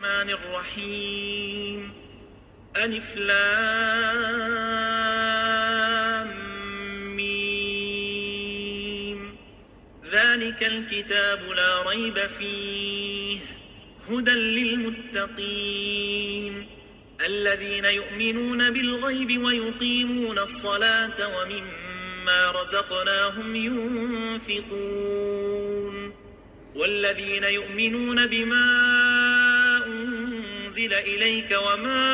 الرحمن الرحيم ألف لام ميم ذلك الكتاب لا ريب فيه هدى للمتقين الذين يؤمنون بالغيب ويقيمون الصلاة ومما رزقناهم ينفقون والذين يؤمنون بما أنزل إليك وما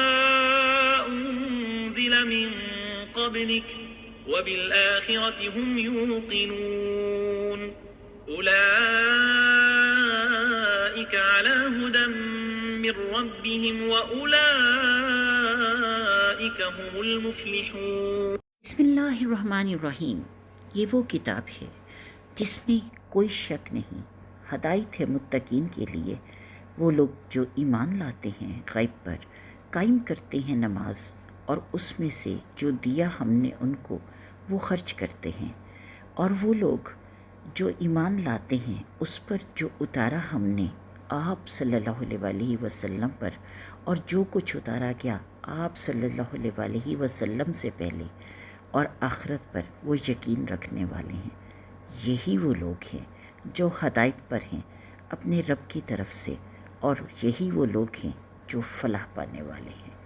أنزل من قبلك وبالآخرة هم يوقنون أولئك على هدى من ربهم وأولئك هم المفلحون। बिस्मिल्लाहिर्रहमानिर्रहीम। ये वो किताब है जिसमें कोई शक नहीं, हदायत है मुत्तकीन के लिए। वो लोग जो ईमान लाते हैं गैब पर, कायम करते हैं नमाज और उसमें से जो दिया हमने उनको वो खर्च करते हैं। और वो लोग जो ईमान लाते हैं उस पर जो उतारा हमने आप सल्लल्लाहु अलैहि वसल्लम पर, और जो कुछ उतारा गया आप सल्लल्लाहु अलैहि वसल्लम से पहले, और आखिरत पर वो यकीन रखने वाले हैं। यही वो लोग हैं जो हदायत पर हैं अपने रब की तरफ से, और यही वो लोग हैं जो फलाह पाने वाले हैं।